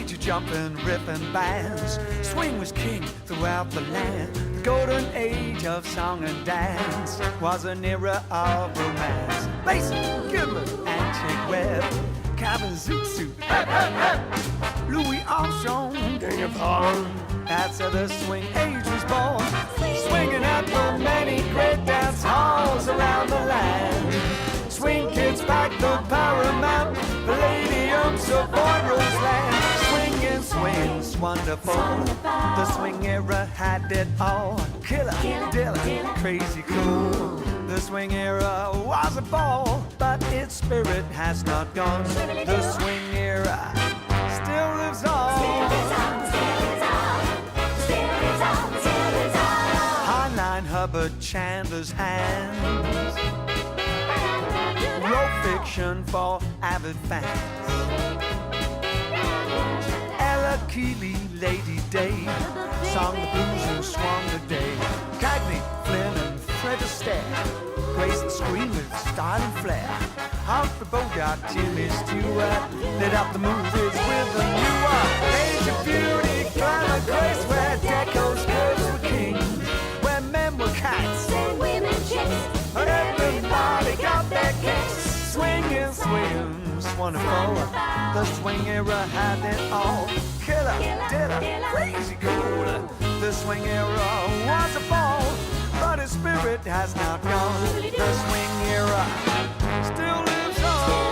age of jumping, ripping bands. Swing was king throughout the land. The golden age of song and dance was an era of romance. Mason, Gilman, and Chick Webb, Cabin Zoot Suit, Louis Armstrong, King of Heart. That's how the swing age was born. Swinging at the many great dance halls around the land. Swing kids back the Paramount, Palladiums of Roseland. Swinging swings, wonderful. The swing era had it all. Killer, dilla, crazy cool. The swing era was a ball, but its spirit has not gone. The swing era still lives on. Heinlein, Hubbard, Chandler's hands wrote fiction for avid fans. Ella Keeley, Lady Day, sung the blues and swung the day. Cagney, Flynn, and Fred Astaire graced the screen with style and flair. Humphrey Bogart, Jimmy Stewart lit up the movies with a newer age of beauty, glamour, grace, where decos girls were kings, where men were cats and women chicks. Everybody got their kicks. Swinging, swings, wonderful. The swing era had it all. Killer, dilla, crazy cool. The swing era was a ball, but its spirit has not gone. The swing era still lives on.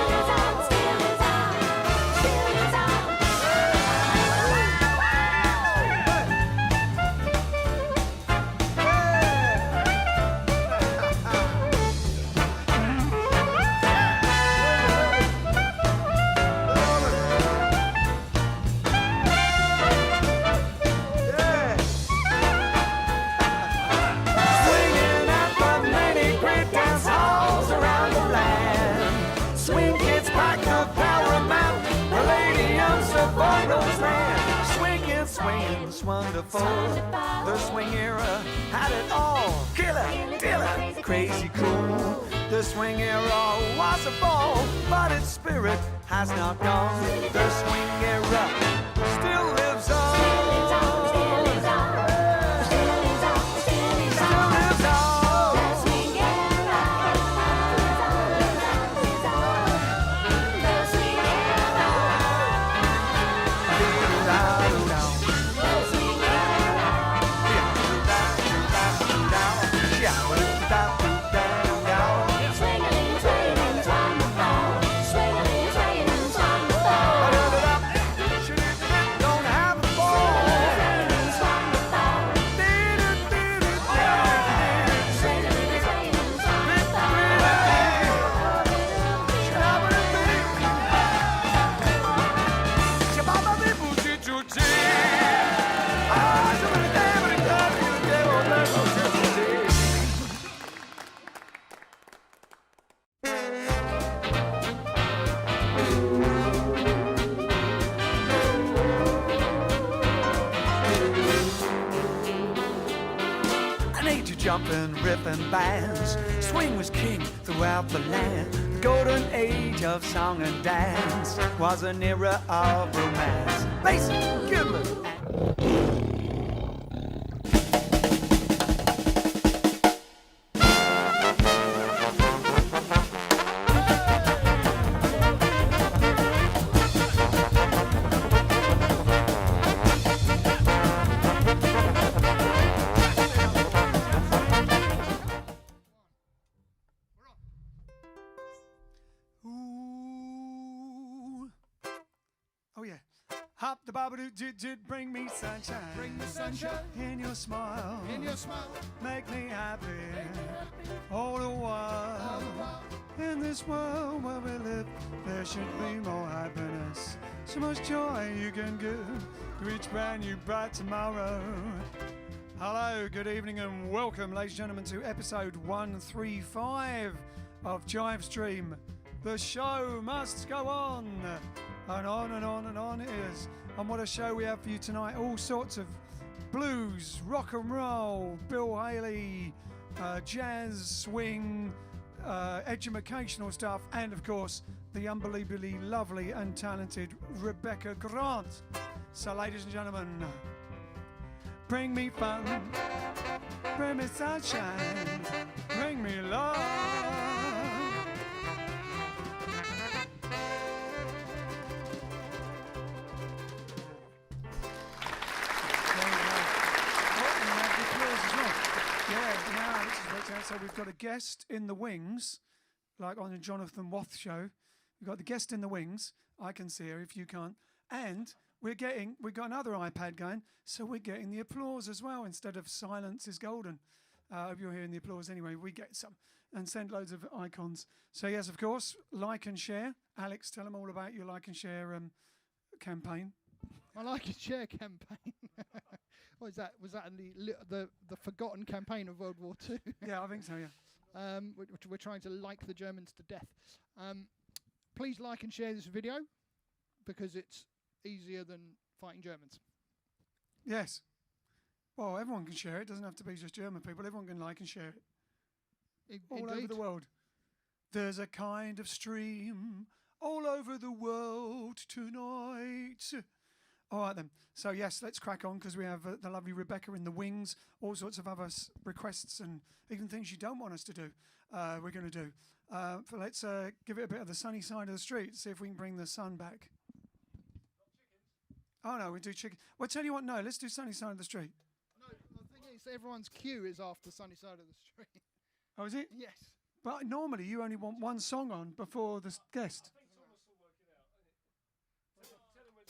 Swinging's wonderful. The swing era had it all. Killer, dilla, crazy cool. The swing era was a ball, but its spirit has not gone. The swing era still lives on. Still lives on. Still lives on. Still lives on. The swing era. The swing era. Jumping, ripping bands. Swing was king throughout the land. The golden age of song and dance was an era of romance. Mason, Gilman, hop the bobble did bring me sunshine. Bring me sunshine. In your smile. In your smile. Make me happy. All the while. In this world where we live, there should be more happiness. So much joy you can give to each brand new bright tomorrow. Hello, good evening and welcome, ladies and gentlemen, to episode 135 of JiveStream. The show must go on. And on and on and on it is. And what a show we have for you tonight. All sorts of blues, rock and roll, Bill Haley, jazz, swing, educational stuff, and of course the unbelievably lovely and talented Rebecca Grant. So ladies and gentlemen, bring me fun, bring me sunshine, bring me love. So we've got a guest in the wings, like on the Jonathan Wath show. We've got the guest in the wings. I can see her if you can't. And we've got another iPad going, so we're getting the applause as well instead of silence is golden. If you're hearing the applause anyway, we get some. And send loads of icons. So yes, of course, like and share. Alex, tell them all about your like and share campaign. My like and share campaign. What is that? Was that the forgotten campaign of World War II? Yeah, I think so, yeah. We're trying to like the Germans to death. Please like and share this video because it's easier than fighting Germans. Yes. Well, everyone can share it. It doesn't have to be just German people. Everyone can like and share it. All over the world. There's a kind of stream all over the world tonight. All right then. So yes, let's crack on because we have the lovely Rebecca in the wings. All sorts of other requests and even things you don't want us to do. We're going to do. But let's give it a bit of the sunny side of the street. See if we can bring the sun back. Oh no, we do chicken. Well, tell you what. No, let's do sunny side of the street. No, the thing is, everyone's queue is after sunny side of the street. Oh, is it? Yes. But normally you only want one song on before the guest. I think Thomas will work it out. Tell him when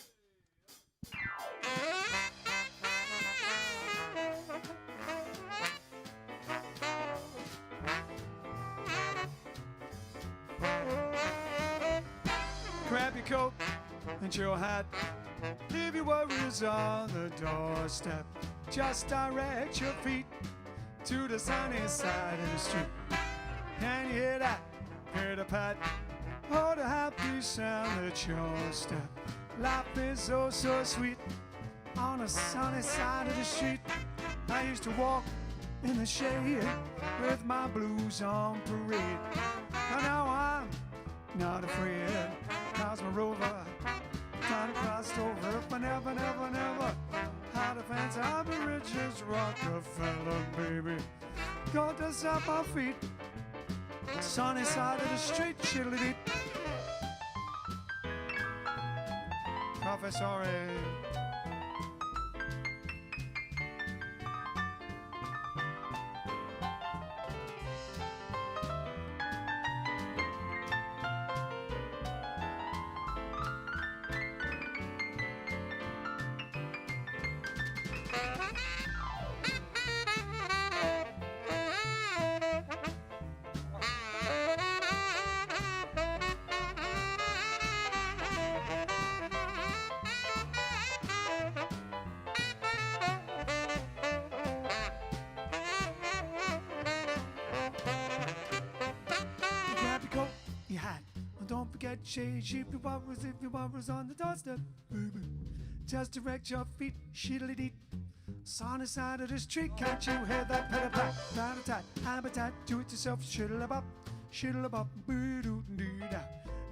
Grab your coat and your hat. Leave your worries on the doorstep. Just direct your feet to the sunny side of the street. Can you hear that? Pitter-pat. Oh, the happy sound at your step. Life is so, so sweet on the sunny side of the street. I used to walk in the shade with my blues on parade. And now I'm not afraid, 'cause my rover done crossed over. If I never, never, never had a fancy, I'm the richest Rockefeller, baby. Got us up our feet, sunny side of the street, shiddly-dee. Professor. Shade, if your worries on the doorstep, baby. Just direct your feet, shiddly-dee. Sunny side of the street, can't you hear that pitter-pat? Rat-a-tat, habitat, do it yourself, shiddle-a-bop, shiddle-a-bop, boo-doo-doo-da.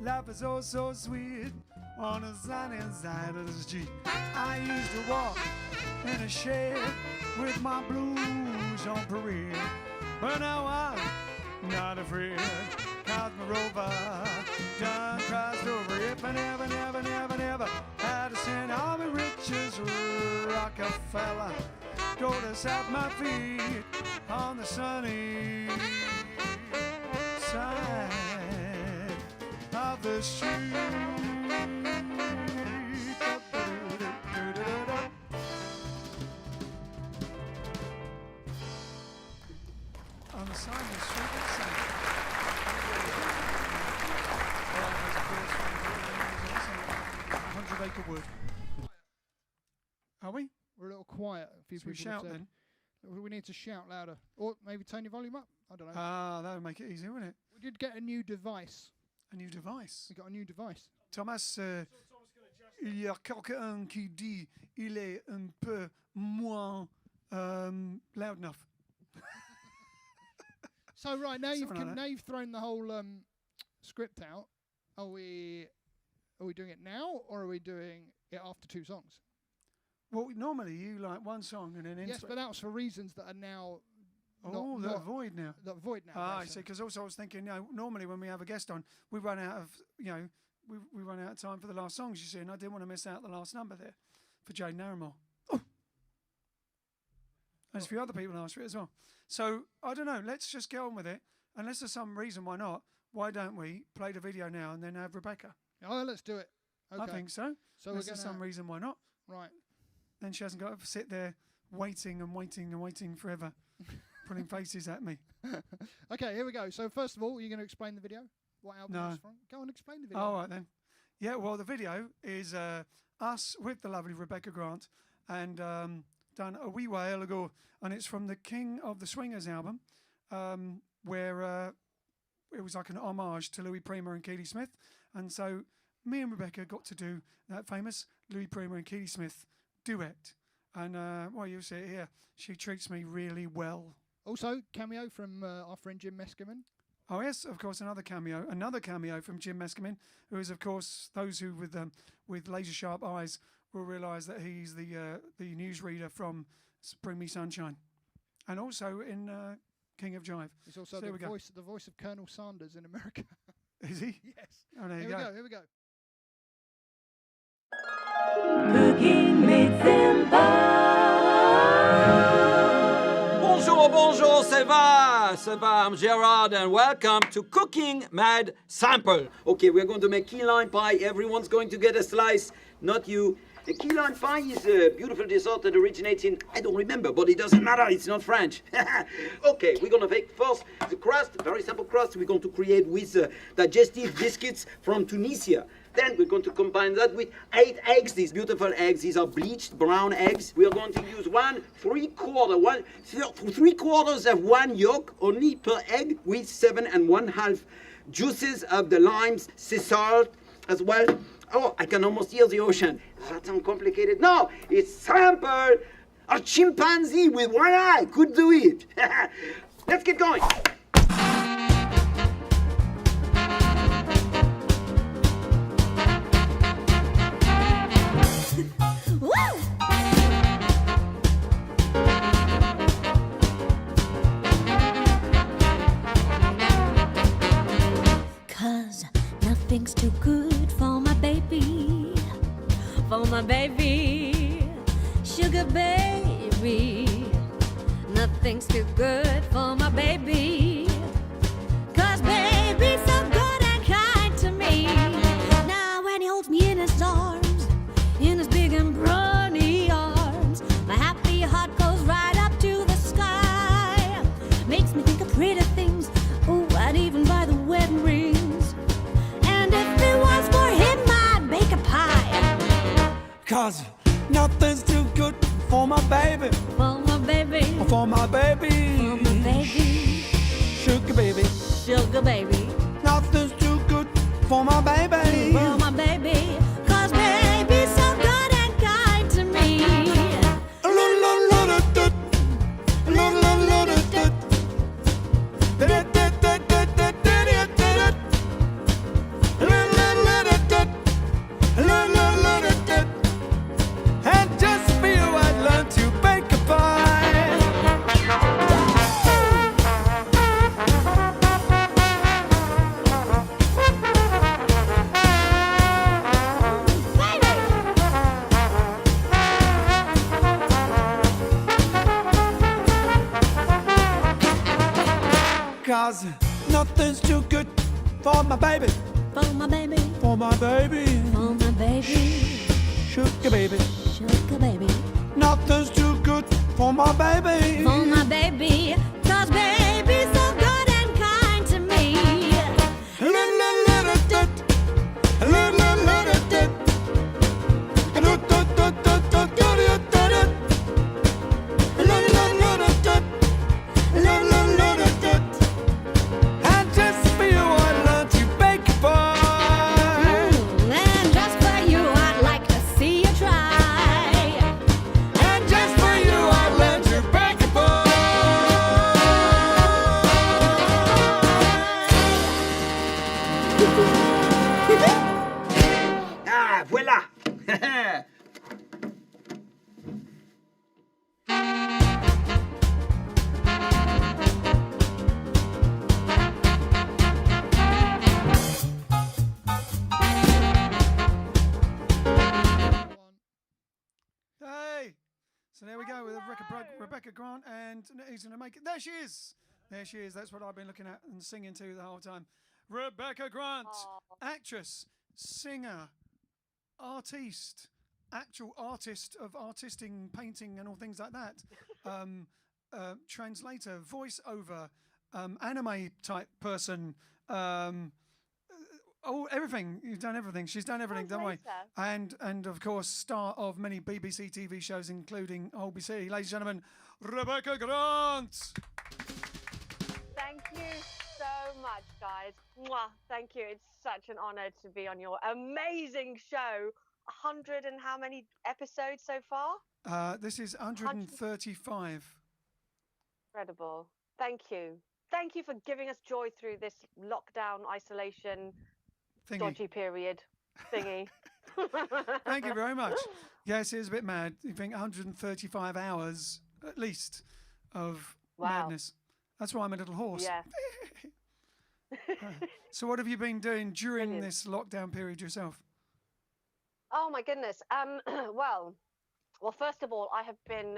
Life is oh so sweet on the sunny side of the street. I used to walk in a shed with my blues on parade, but now I'm not afraid. 'Cause my rover done crossed over. If I never, never, never, never had a cent, I'll be rich as Rockefeller. Go to set my feet on the sunny side of the street. On the side of the street. 100-acre wood. Are we? We're a little quiet. A few people we shout said. then? We need to shout louder. Or maybe turn your volume up. I don't know. Ah, that would make it easier, wouldn't it? We did get a new device. A new device? We got a new device. Thomas, il y a quelqu'un qui dit il est un peu moins loud enough. So right now Something like that. you've thrown the whole script out. Are we doing it now, or are we doing it after 2 songs? Well, normally you like one song and then Yes, but that was for reasons that are now they're void now. not void now. Ah, I see. basically. Because also I was thinking, normally when we have a guest on, we run out of, we run out of time for the last songs. You see, and I didn't want to miss out the last number there for Jane Naramore. Oh. There's a few other people asked for it as well. So I don't know. Let's just get on with it. Unless there's some reason why not. Why don't we play the video now and then have Rebecca? Oh, let's do it. Okay. I think so. So Unless we're there's gonna some reason why not. right. Then she hasn't got to sit there waiting and waiting and waiting forever, putting faces at me. Okay, here we go. So first of all, you're going to explain the video. What album No. it's from? Go and explain the video. All right then. Yeah, well, the video is us with the lovely Rebecca Grant and done a wee while ago, and it's from the King of the Swingers album, where it was like an homage to Louis Prima and Keely Smith, and so me and Rebecca got to do that famous Louis Prima and Keely Smith duet, and well, you'll see it here. She treats me really well. Also, cameo from our friend Jim Meskimen. Oh yes, of course, another cameo from Jim Meskimen, who is, of course, those who with laser sharp eyes will realise that he's the newsreader from Bring Me Sunshine, and also in King of Jive. He's also So there we go. the voice of Colonel Sanders in America. Is he? Yes. Oh, there you Here we go. go. Here we go. Cooking made simple. Bonjour, ça va, I'm Gerard, and welcome to Cooking Mad Sample. Okay, we're going to make key lime pie. Everyone's going to get a slice, not you. The key lime pie is a beautiful dessert that originates in, I don't remember, but it doesn't matter, it's not French. Okay, we're going to make first the crust, very simple crust we're going to create with digestive biscuits from Tunisia. Then we're going to combine that with 8 eggs, these beautiful eggs. These are bleached brown eggs. We are going to use 3/4 of one yolk only per egg with 7 1/2 juices of the limes, sea salt as well. Oh, I can almost hear the ocean. Does that sound complicated? No, it's simple. A chimpanzee with one eye could do it. Let's get going. Cause nothing's too good for my baby, sugar baby. Nothing's too good for my baby, cause baby's so good and kind to me. Now when he holds me in his arms, in his big and brawny arms, my happy heart goes right up to the sky. Makes me think of pretty things, oh, I'd even buy the wedding rings. And if it was for him, I'd bake a pie. Cause nothing's too good for my baby. For my baby, For my baby. for my baby, Sugar baby. sugar baby, Nothing's too good for my baby. for my baby, cause baby's so good and kind to me. And just for you I'd learn to bake a pie. Cause nothing's too good for my baby. For my baby, For my baby. for my baby, Sugar baby. sugar baby, Nothing's too good for my baby. for my baby, cause baby's so good and kind to me. And just for you I learned to bake a pie. And just for you, I'd like to see you try. And just for you I learned to bake a pie. Rebecca Grant, and he's going to make it. There she is. There she is. That's what I've been looking at and singing to the whole time. Rebecca Grant, actress, singer, artiste, actual artist of artisting, painting, and all things like that. Translator, voiceover, anime type person. Everything. You've done everything. She's done everything, don't we? And of course, star of many BBC TV shows, including Holby City. Ladies and gentlemen, Rebecca Grant. Thank you so much, guys. Mwah. Thank you. It's such an honor to be on your amazing show. 100 and how many episodes so far? This is 135. Incredible. Thank you. Thank you for giving us joy through this lockdown, isolation, dodgy period thingy. Thank you very much. Yes, it is a bit mad. You think 135 hours at least of madness. That's why I'm a little hoarse. Yeah. So what have you been doing during this lockdown period yourself? Oh my goodness. Well, first of all, I have been,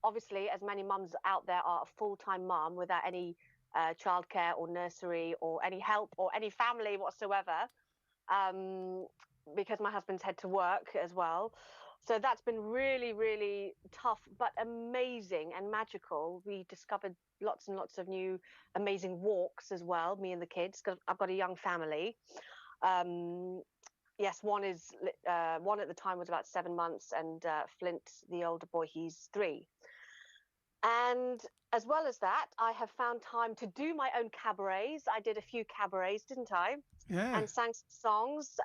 obviously, as many mums out there are, a full-time mum without any childcare or nursery or any help or any family whatsoever, because my husband's had to work as well. So that's been really, really tough, but amazing and magical. We discovered lots and lots of new amazing walks as well, me and the kids, because I've got a young family. Yes, one at the time was about 7 months, and Flint, the older boy, he's 3. And as well as that, I have found time to do my own cabarets. I did a few cabarets, didn't I? Yeah. And sang some songs.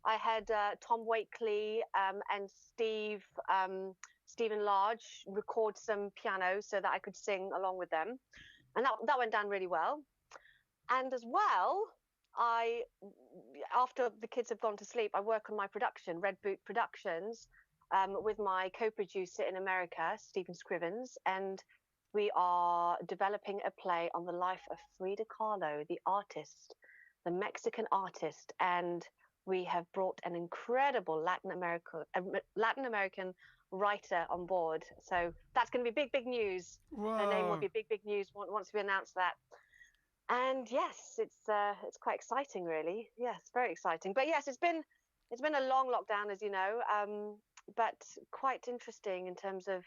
I had Tom Wakely and Stephen Large record some piano so that I could sing along with them. And that went down really well. And as well, after the kids have gone to sleep, I work on my production, Red Boot Productions, with my co-producer in America, Stephen Scrivens, and we are developing a play on the life of Frida Kahlo, the artist, the Mexican artist, and we have brought an incredible Latin American writer on board. So that's going to be big news. Whoa. Her name will be big news once we announce that. And yes, it's quite exciting, really. Yes, very exciting. But yes, it's been a long lockdown, as you know, but quite interesting in terms of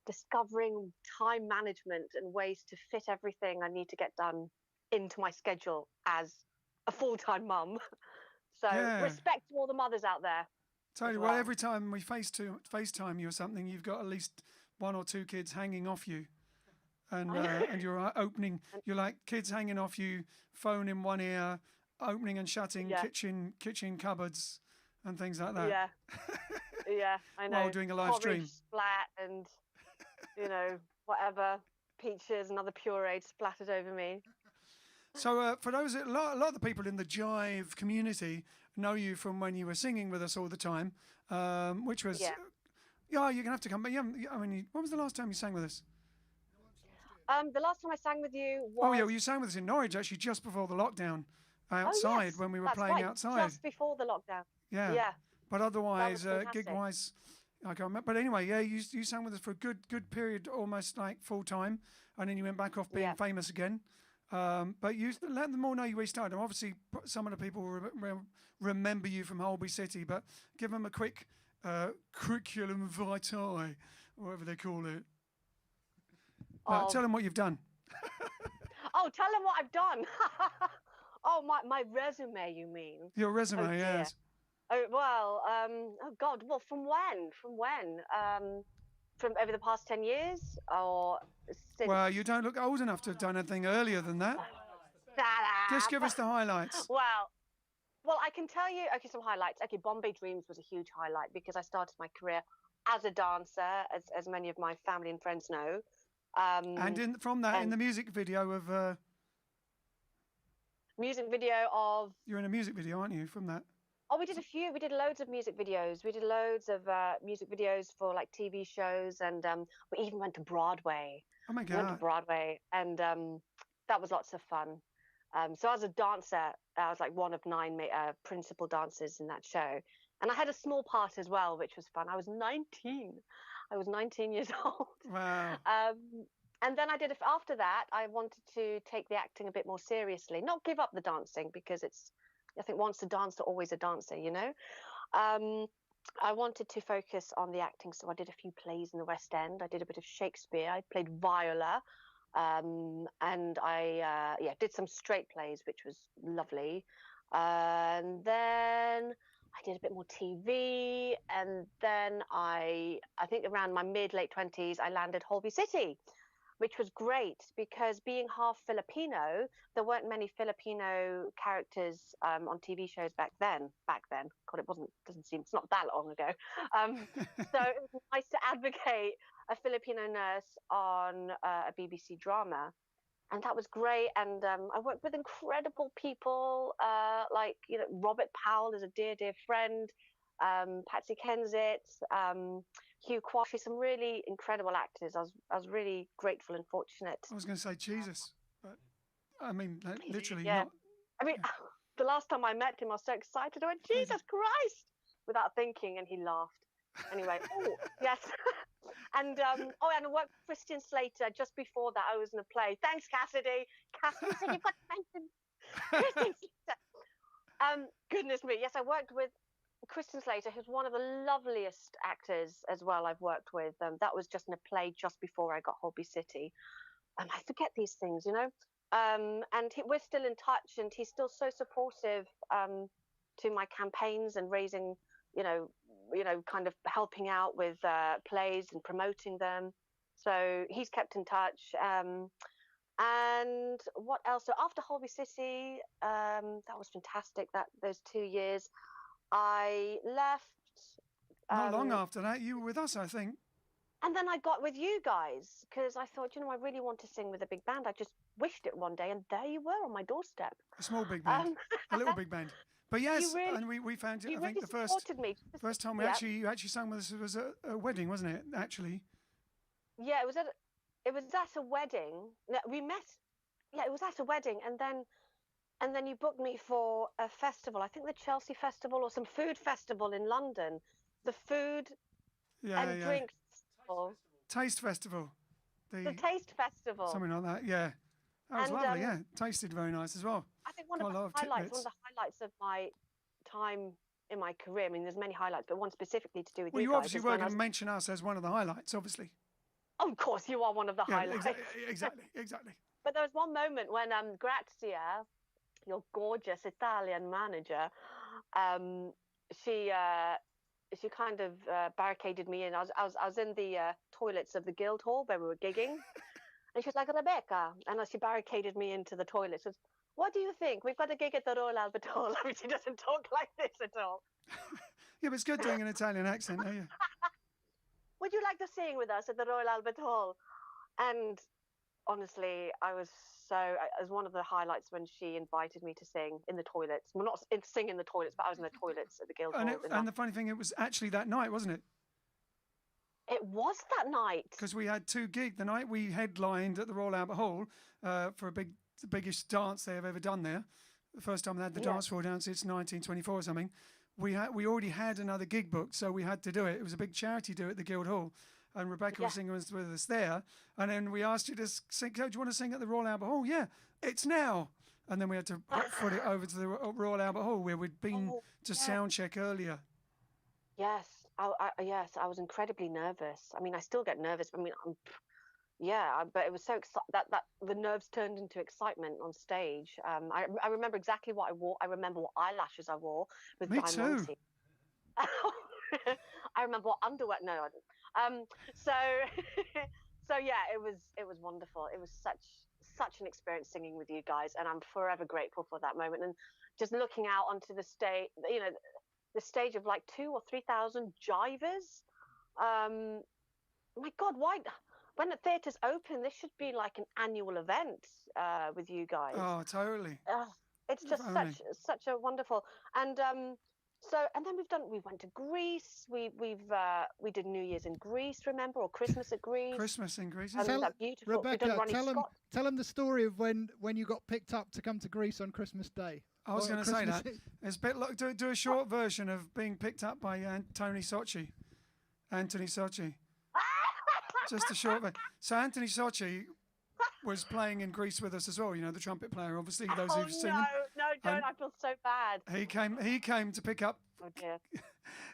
discovering time management and ways to fit everything I need to get done into my schedule as a full-time mum. So respect to all the mothers out there. Totally. Well, every time we FaceTime you or something, you've got at least 1 or 2 kids hanging off you. And you're opening, you're like kids hanging off you, phone in one ear, opening and shutting kitchen cupboards and things like that. Yeah, yeah, I know. While doing a live stream. Splat and, whatever, peaches and other purees splattered over me. So for those, a lot of the people in the Jive community know you from when you were singing with us all the time, which was, you're going to have to come back. When was the last time you sang with us? The last time I sang with you was... you sang with us in Norwich, actually, just before the lockdown, outside, when we were playing outside. Just before the lockdown. Yeah. But otherwise, gig-wise, I can't remember. But anyway, you sang with us for a good period, almost like full-time, and then you went back off being famous again. But you let them all know you restarted. Obviously, some of the people remember you from Holby City, but give them a quick curriculum vitae, whatever they call it. Tell them what you've done. Tell them what I've done. My resume, you mean? Your resume, yes. Oh, well, God, well, from when? From over the past 10 years? Or since... Well, you don't look old enough to have done anything earlier than that. Just give us the highlights. Well, I can tell you, some highlights. Okay, Bombay Dreams was a huge highlight because I started my career as a dancer, as many of my family and friends know. And from that, in the music video of... Music video of... You're in a music video, aren't you, from that? Oh, we did a few. We did loads of music videos. We did loads of music videos for like TV shows, and we even went to Broadway. Oh my God! We went to Broadway, and that was lots of fun. So as a dancer, I was like one of 9 principal dancers in that show, and I had a small part as well, which was fun. I was 19. I was 19 years old. Wow. And then after that, I wanted to take the acting a bit more seriously, not give up the dancing, because I think once a dancer, always a dancer, you know. I wanted to focus on the acting, so I did a few plays in the West End. I did a bit of Shakespeare. I played Viola, and I did some straight plays, which was lovely. And then I did a bit more TV, and then I think around my late 20s, I landed Holby City, which was great because being half Filipino, there weren't many Filipino characters on TV shows back then. God, it's not that long ago. So it was nice to advocate a Filipino nurse on a BBC drama. And that was great. And I worked with incredible people, like, you know, Robert Powell is a dear, dear friend, Patsy Kensit, Hugh Quashie, some really incredible actors. I was really grateful and fortunate. I was going to say Jesus, but I mean, literally yeah. not. I mean, the last time I met him, I was so excited. I went, Jesus Christ, without thinking, and he laughed. Anyway, yes. And and I worked with Christian Slater just before that. I was in a play. Thanks, Cassidy. Cassidy said you've got to mention Christian Slater. Goodness me, yes, I worked with Christian Slater, who's one of the loveliest actors as well I've worked with. That was just in a play just before I got Holby City. I forget these things, you know. And we're still in touch, and he's still so supportive to my campaigns and raising, you know, kind of helping out with plays and promoting them. So he's kept in touch. And what else? So after Holby City, that was fantastic. Those 2 years, I left. Not long after that, you were with us, I think. And then I got with you guys because I thought, you know, I really want to sing with a big band. I just wished it one day, and there you were on my doorstep. A small big band, a little big band. But yes, really, and we found it. I think really the first time you actually sang with us was at a wedding, wasn't it? Actually. Yeah, it was at a wedding. We met. Yeah, it was at a wedding, and then you booked me for a festival. I think the Chelsea Festival or some food festival in London. The food and drink festival. Taste Festival. The Taste Festival. Something like that. Yeah. That was lovely. Yeah, tasted very nice as well. I think one of the highlights of my time in my career. I mean, there's many highlights, but one specifically to do with you guys. Well, you obviously were going to mention us as one of the highlights, obviously. Of course, you are one of the highlights. Exactly. But there was one moment when Grazia, your gorgeous Italian manager, she kind of barricaded me in. I was in the toilets of the Guildhall where we were gigging. And she was like, Rebecca. And she barricaded me into the toilet. She says, what do you think? We've got a gig at the Royal Albert Hall. I mean, she doesn't talk like this at all. Yeah, but it's good doing an Italian accent, are you? Would you like to sing with us at the Royal Albert Hall? And honestly, it was one of the highlights when she invited me to sing in the toilets. Well, not sing in the toilets, but I was in the toilets at the Guildhall. And the funny thing, it was actually that night, wasn't it? It was that night. Because we had two gigs. The night we headlined at the Royal Albert Hall for the biggest dance they have ever done there. The first time they had the dance floor down since 1924 or something. We already had another gig booked, so we had to do it. It was a big charity do at the Guildhall. And Rebecca was singing with us there. And then we asked you to sing. Do you want to sing at the Royal Albert Hall? Yeah, it's now. And then we had to foot it over to the Royal Albert Hall where we'd been to sound check earlier. Yes. I was incredibly nervous. I mean, I still get nervous. I mean, but it was so that the nerves turned into excitement on stage. I remember exactly what I wore. I remember what eyelashes I wore with Me too. I remember what underwear. No, I didn't. So yeah, it was wonderful. It was such an experience singing with you guys, and I'm forever grateful for that moment. And just looking out onto the stage, you know, the stage of like 2,000 or 3,000 jivers. My God, why? When the theatre's open, this should be like an annual event with you guys. Oh, totally. It's just such a wonderful. And then we went to Greece. We did New Year's in Greece, remember, or Christmas at Greece. Christmas in Greece. Rebecca, tell them the story of when you got picked up to come to Greece on Christmas Day. I was going to say that. It's a bit like do a short version of being picked up by Anthony Sochi. Ah! Just a short bit. So Anthony Sochi was playing in Greece with us as well. You know, the trumpet player. Obviously, those who've seen him. No, don't! I feel so bad. He came to pick up. Oh dear.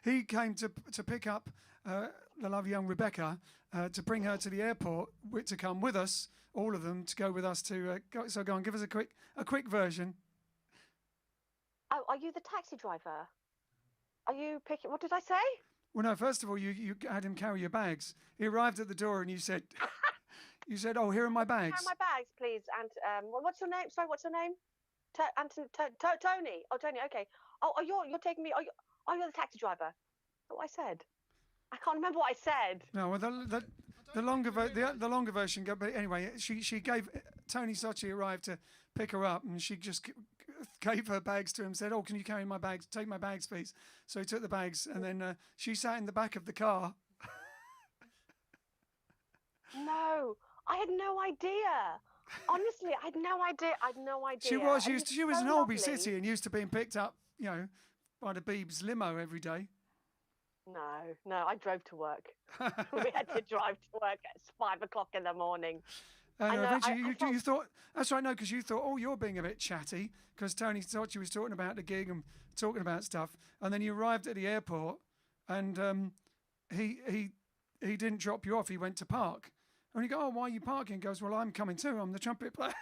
He came to pick up the lovely young Rebecca to bring her to the airport to come with us, all of them, to go with us to. So go on, give us a quick version. Oh, are you the taxi driver? Are you picking? What did I say? Well, no. First of all, you had him carry your bags. He arrived at the door, and you said, "Oh, here are my bags." Carry my bags, please. And what's your name? Sorry, what's your name? Tony. Oh, Tony. Okay. Oh, you're taking me. You're the taxi driver. That's what I said. I can't remember what I said. No, well, the longer version. But anyway, she gave Tony Sochi arrived to pick her up, and she just gave her bags to him. Said, "Oh, can you carry my bags? Take my bags, please." So he took the bags, and then she sat in the back of the car. No, I had no idea. Honestly, I had no idea. She was used. She was so in Holby lovely. City and used to being picked up, you know, by the Beebs limo every day. No, I drove to work. We had to drive to work at 5 o'clock in the morning. And know, eventually I you thought, that's right, no, because you thought, oh, you're being a bit chatty, because Tony thought you was talking about the gig and talking about stuff, and then you arrived at the airport, and he didn't drop you off. He went to park, and you go, oh, why are you parking? He goes, well, I'm coming too. I'm the trumpet player.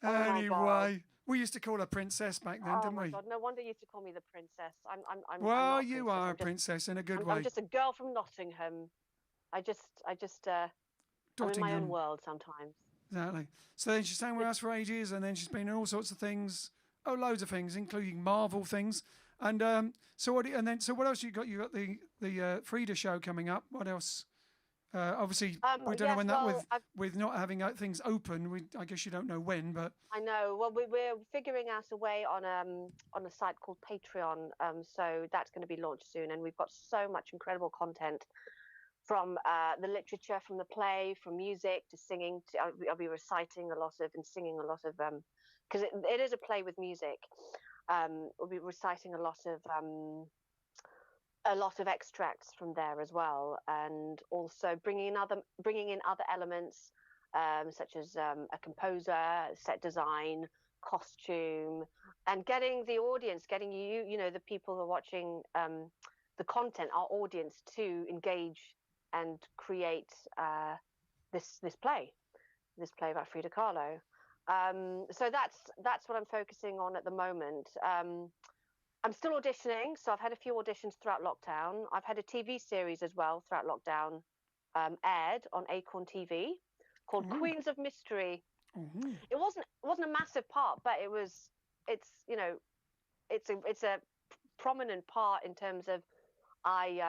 my God. Anyway, we used to call her Princess back then, Oh didn't my we? God! No wonder you used to call me the princess. I'm Well, not you princess. are I'm a princess in a good I'm way. just a girl from Nottingham. I'm in my own Dottingham. world sometimes. Exactly. So then she's staying with us for ages, and then she's been in all sorts of things. Oh, loads of things, including Marvel things. And so what else you got? You got the Frida Show coming up. What else? Obviously, we don't know when with not having things open. I guess you don't know when, but I know. Well, we're figuring out a way on a site called Patreon. So that's going to be launched soon, and we've got so much incredible content from the literature, from the play, from music to singing. I'll be reciting a lot of and singing a lot of because it is a play with music. We'll be reciting a lot of extracts from there as well, and also bringing in other elements such as a composer, set design, costume, and getting the audience, getting the people who are watching the content, our audience, to engage and create this play about Frida Kahlo. So that's what I'm focusing on at the moment. I'm still auditioning, so I've had a few auditions throughout lockdown. I've had a TV series as well throughout lockdown, aired on Acorn TV, called Queens of Mystery. It wasn't a massive part, but it's a prominent part in terms of I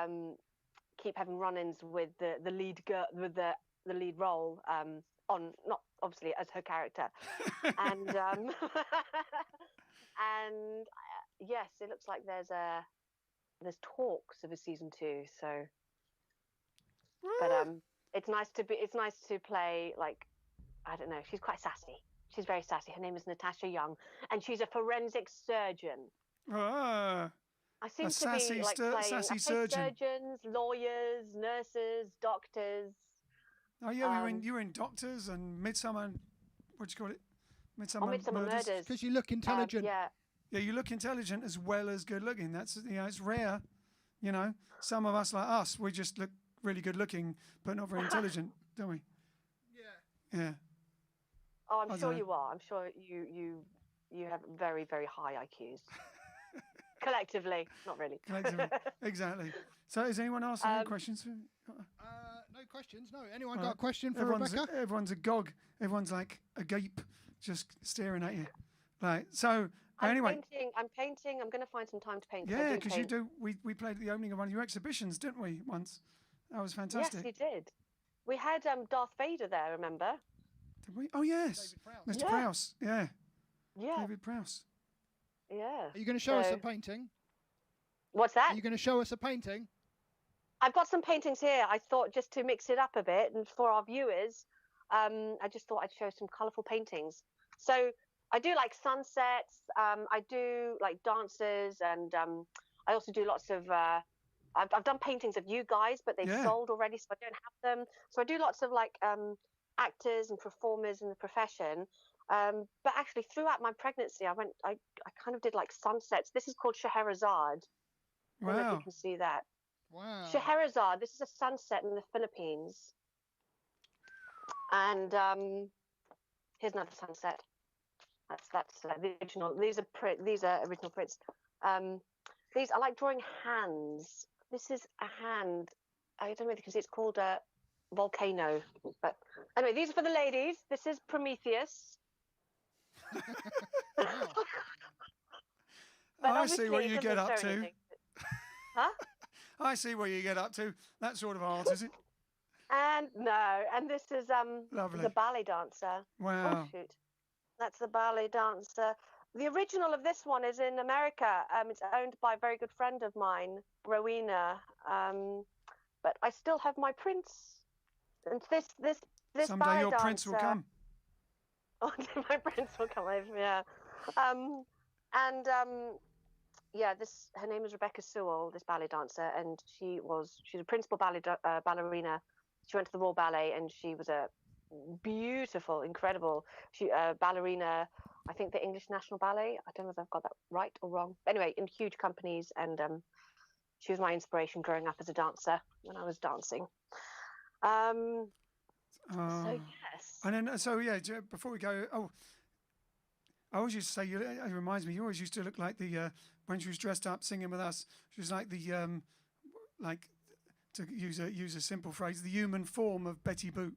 keep having run-ins with the lead girl with the lead role on, not obviously as her character, and and yes, it looks like there's talks of a season 2. So, but it's nice to play, like, I don't know. She's quite sassy. She's very sassy. Her name is Natasha Young, and she's a forensic surgeon. Ah, I seem a to be like playing sassy surgeon. surgeons, lawyers, nurses, doctors. Oh yeah, you were in Doctors and Midsummer. What do you call it? Midsummer Murders. Because you look intelligent. Yeah. Yeah, you look intelligent as well as good looking. That's, it's rare. You know, some of us like us, we just look really good looking, but not very intelligent, don't we? Yeah. Yeah. Oh, I'm sure you are. I'm sure you have very, very high IQs. Collectively, not really. Collectively, exactly. So, is anyone else have any questions? No questions. No. Anyone got a question for Rebecca? Everyone's agog. Everyone's like agape, just staring at you. Right. So anyway. I'm painting. I'm going to find some time to paint. Yeah, because you do. We played at the opening of one of your exhibitions, didn't we? Once. That was fantastic. Yes, you did. We had Darth Vader there. Remember? Did we? Oh yes, Mr. Prowse. Yeah. Yeah. David Prowse. Yeah. Are you going to show us a painting? What's that? Are you going to show us a painting? I've got some paintings here. I thought, just to mix it up a bit, and for our viewers, I just thought I'd show some colourful paintings. So I do like sunsets. I do like dances, and I also do lots of I've done paintings of you guys, but they've Yeah. sold already, so I don't have them. So I do lots of like actors and performers in the profession. But actually, throughout my pregnancy, I kind of did like sunsets. This is called Scheherazade. I don't know if you Wow. can see that. Wow. Scheherazade. This is a sunset in the Philippines. And here's another sunset. That's the original. These are original prints. These I like drawing hands. This is a hand. I don't know if you can see. It's called a volcano. But anyway, these are for the ladies. This is Prometheus. Wow. But I see what obviously it you get doesn't up show to. anything. Huh? I see what you get up to. That sort of art, is it? And no, and this is Lovely. the ballet dancer. Wow. Oh shoot, that's the ballet dancer. The original of this one is in America. It's owned by a very good friend of mine, Rowena. But I still have my prints. And this Someday ballet your dancer. prince will come. Oh, my prince will come over. Yeah. Yeah, her name is Rebecca Sewell, this ballet dancer, and she's a principal ballerina. She went to the Royal Ballet, and she was a beautiful, incredible ballerina. I think the English National Ballet. I don't know if I've got that right or wrong. Anyway, in huge companies, and she was my inspiration growing up as a dancer when I was dancing. So yes. And then, so yeah, before we go, I always used to say, it reminds me, you always used to look like when she was dressed up singing with us, she was like like, to use a simple phrase, the human form of Betty Boop.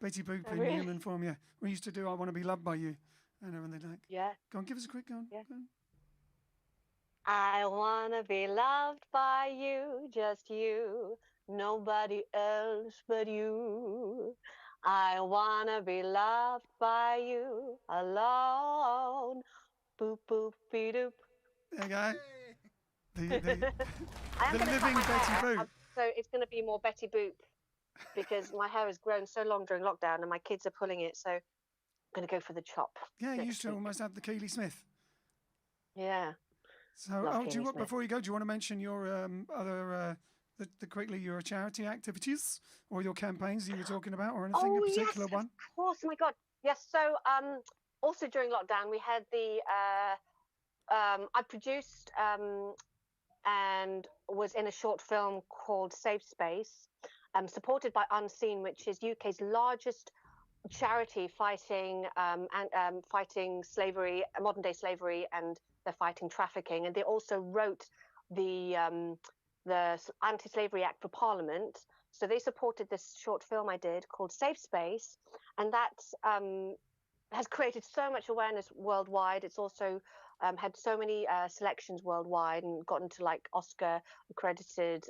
Betty Boop in really? human form, yeah. We used to do I Want to Be Loved by You. And everything like, Yeah. go on, give us a quick, go on. Yeah. Go on. I wanna be loved by you, just you, nobody else but you. I wanna be loved by you alone. Boop boop be doop. There you go. The I am the gonna cut living my Betty hair, Boop. so it's gonna be more Betty Boop because my hair has grown so long during lockdown and my kids are pulling it, so I'm gonna go for the chop. Yeah, you next used to week. almost have the Keely Smith. Yeah. So, Love do you Keely want, Smith. before you go, do you want to mention your other quickly your charity activities or your campaigns you were talking about, or anything in particular yes, one? Of course. Oh my God. Yes. So also during lockdown, we had I produced and was in a short film called Safe Space, supported by Unseen, which is UK's largest charity fighting fighting slavery, modern day slavery, and they're fighting trafficking. And they also wrote the Anti-Slavery Act for Parliament. So they supported this short film I did called Safe Space, and that has created so much awareness worldwide. It's also had so many selections worldwide and gotten to like Oscar accredited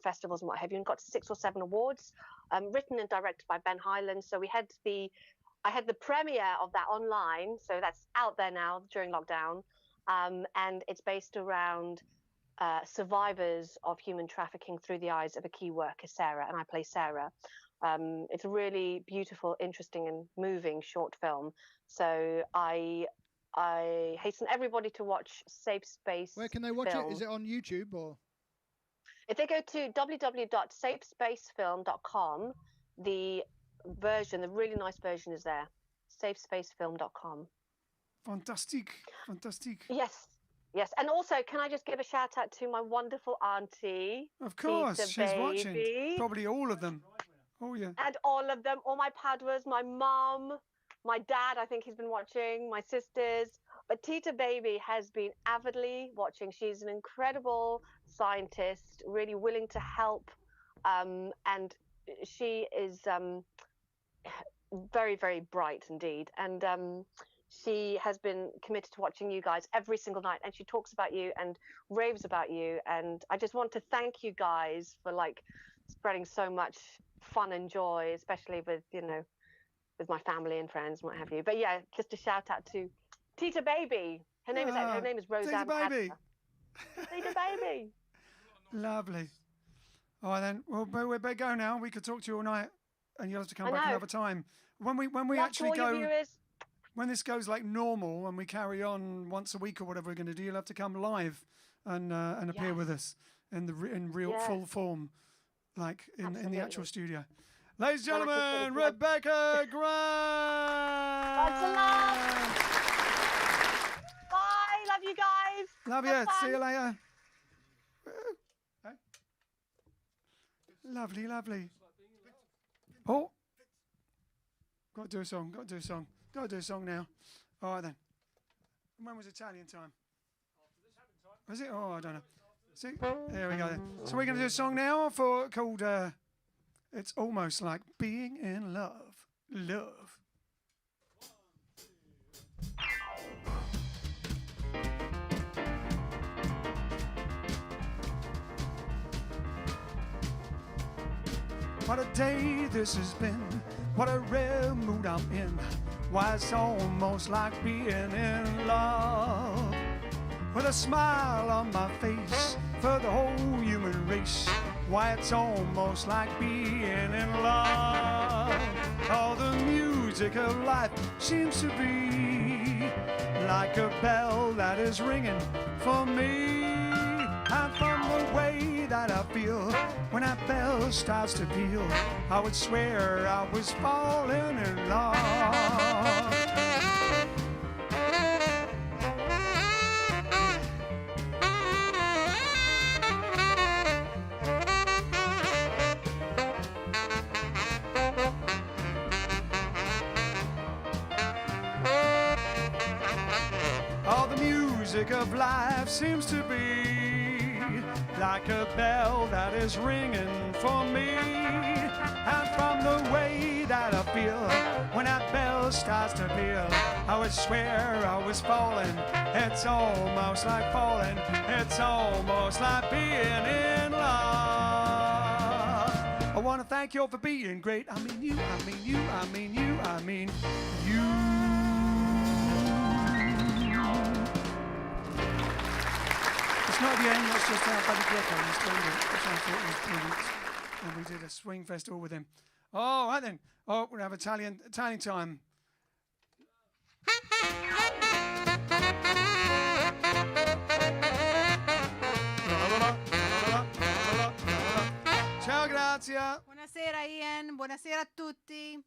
festivals and what have you, and got 6 or 7 awards, written and directed by Ben Highland. So I had the premiere of that online, so that's out there now during lockdown, and it's based around survivors of human trafficking through the eyes of a key worker, Sarah, and I play Sarah. It's a really beautiful, interesting, and moving short film. So I hasten everybody to watch Safe Space. Where can they watch film. it? Is it on YouTube or? If they go to www.safespacefilm.com, the really nice version is there. Safespacefilm.com. Fantastic, fantastic. Yes. Yes, and also, can I just give a shout out to my wonderful auntie? Of course, Tita she's watching. Baby. Probably all of them. Oh yeah. And all of them, all my padwas, my mum, my dad, I think he's been watching, my sisters. But Tita Baby has been avidly watching. She's an incredible scientist, really willing to help. And she is very, very bright indeed. And she has been committed to watching you guys every single night. And she talks about you and raves about you. And I just want to thank you guys for like spreading so much fun and joy, especially with with my family and friends and what have you. But yeah, just a shout out to Tita Baby. Her name is Roseanne. Tita Baby. Tita Baby. Lovely. All right then. Well, we better go now. We could talk to you all night, and you'll have to come back another time. When we actually go, when this goes like normal and we carry on once a week or whatever we're going to do, you'll have to come live and appear with us. in real Yes. full form, like in the actual Absolutely. studio. Ladies and Well, I can gentlemen, sort of Rebecca Grant. Lots of love. Bye. Love you guys. Love Have you. See you fun. later. Hey. Lovely, lovely. Oh, got to do a song. Got to do a song. Got to do a song now. All right then. When was Italian time? Was it? Oh, I don't know. See, there we go then. So we're going to do a song now called "It's Almost Like Being in Love." Love. What a day this has been. What a rare mood I'm in. Why, it's almost like being in love. With a smile on my face for the whole human race. Why, it's almost like being in love. All the music of life seems to be like a bell that is ringing for me. And from the way that I feel when that bell starts to peal, I would swear I was falling in love. All the music of life seems to be like a bell that is ringing for me. And from the way that I feel when that bell starts to peal, I would swear I was falling. It's almost like falling. It's almost like being in love. I want to thank you all for being great. I mean you, I mean you, I mean you, I mean you. It's not the end, that's just how Buddy Greco was doing it, which I thought was brilliant. And we did a swing festival with him. Oh, right then. Oh, we'll have Italian time. Ciao, Grazia. Buonasera Ian, buonasera a tutti.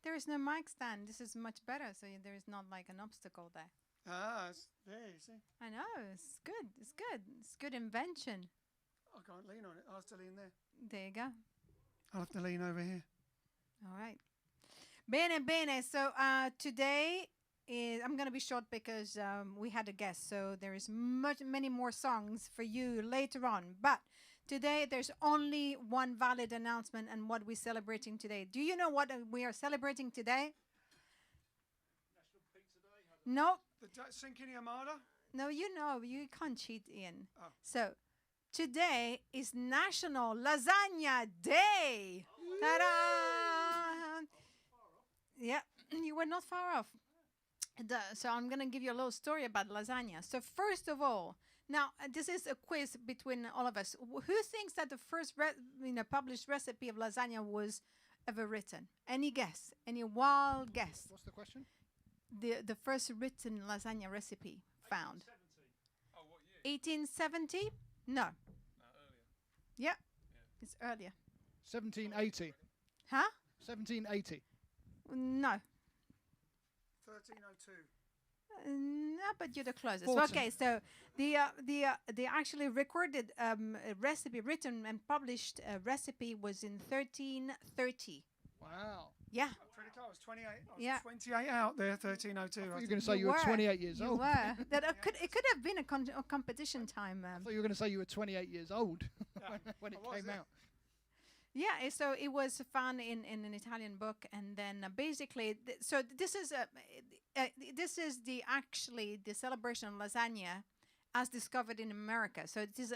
There is no mic stand. This is much better, so there is not like an obstacle there. Ah, it's there, you see. I know, it's good. It's good. It's good invention. I can't lean on it. I'll have to lean there. There you go. I'll have to lean over here. All right. Bene, bene. So today I'm going to be short because we had a guest, so there is many more songs for you later on. But today there's only one valid announcement and what we're celebrating today. Do you know what we are celebrating today? No. The Cinquini Armada? No, you know, you can't cheat, Ian. Oh. So, today is National Lasagna Day. Ta-da! Yeah, you were not far off. So I'm going to give you a little story about lasagna. So first of all, now this is a quiz between all of us. Who thinks that the first published recipe of lasagna was ever written? Any guess? Any wild guess? What's the question? The first written lasagna recipe found. 1870? No. Yeah, it's earlier. 1780. Huh? 1780. No. 1302. No, but you're the closest. 14. Okay, so the actually recorded recipe, written and published recipe was in 1330. Wow. Yeah. Pretty close. 28. I was Yeah. 28 out there. 1302. You're going to say you were 28 years You old. were. That it could have been a competition time. I thought you were going to say you were 28 years old when it I was, came yeah. out. Yeah, so it was found in an Italian book, and then basically, so this is the actually the celebration of lasagna as discovered in America. So it is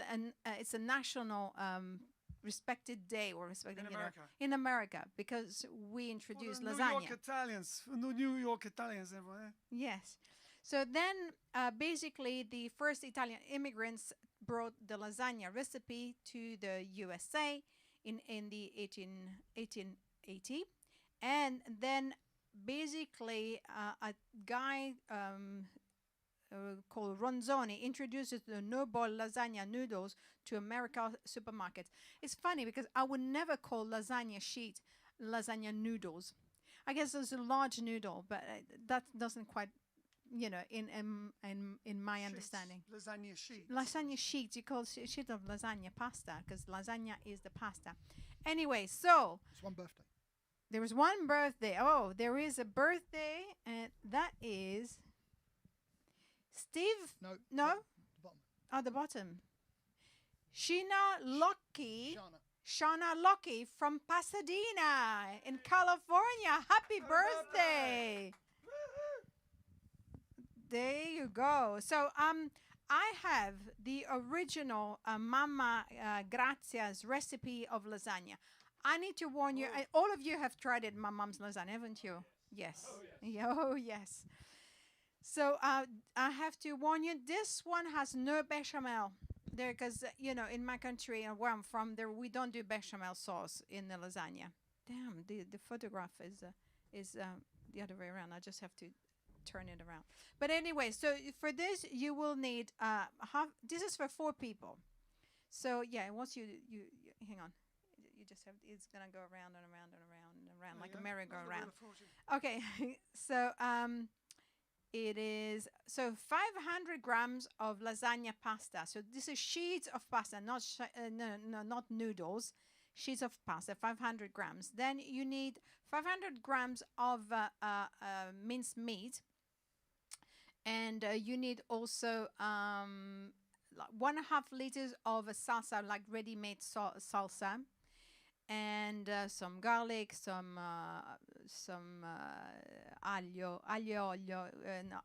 it's a national respected day or respected In America. In America, because we introduced New lasagna. York Italians. New York Italians. Everyone. Yes. So then, basically, the first Italian immigrants brought the lasagna recipe to the USA in the 1880, and then basically a guy called Ronzoni introduces the no-boil lasagna noodles to America supermarkets. It's funny because I would never call lasagna sheet lasagna noodles. I guess it's a large noodle, but that doesn't quite, in my understanding. Lasagna sheets. Lasagna sheets. You call sheet of lasagna pasta because lasagna is the pasta. Anyway, so It's one birthday. there was one birthday. Oh, there is a birthday, and that is Steve. No. No? The bottom. At the bottom. Sheena Lockie. Shana. Shauna Lockie from Pasadena in California. Happy birthday. There you go. So I have the original Mama Grazia's recipe of lasagna. I need to warn you, all of you have tried it, my mom's lasagna, haven't you? Yes. Oh, yes. So I have to warn you, this one has no bechamel. There, because in my country and where I'm from, there we don't do bechamel sauce in the lasagna. Damn, the photograph is the other way around. I just have to turn it around. But anyway, so for this you will need half. This is for 4 people. So yeah, once you hang on, you just have. It's gonna go around and around and around and around like a merry-go-round. Okay, so it is 500 grams of lasagna pasta. So this is sheets of pasta, not not noodles. Sheets of pasta, 500 grams. Then you need 500 grams of minced meat, and you need also 1.5 liters of salsa, like ready-made salsa, and some garlic, some aglio.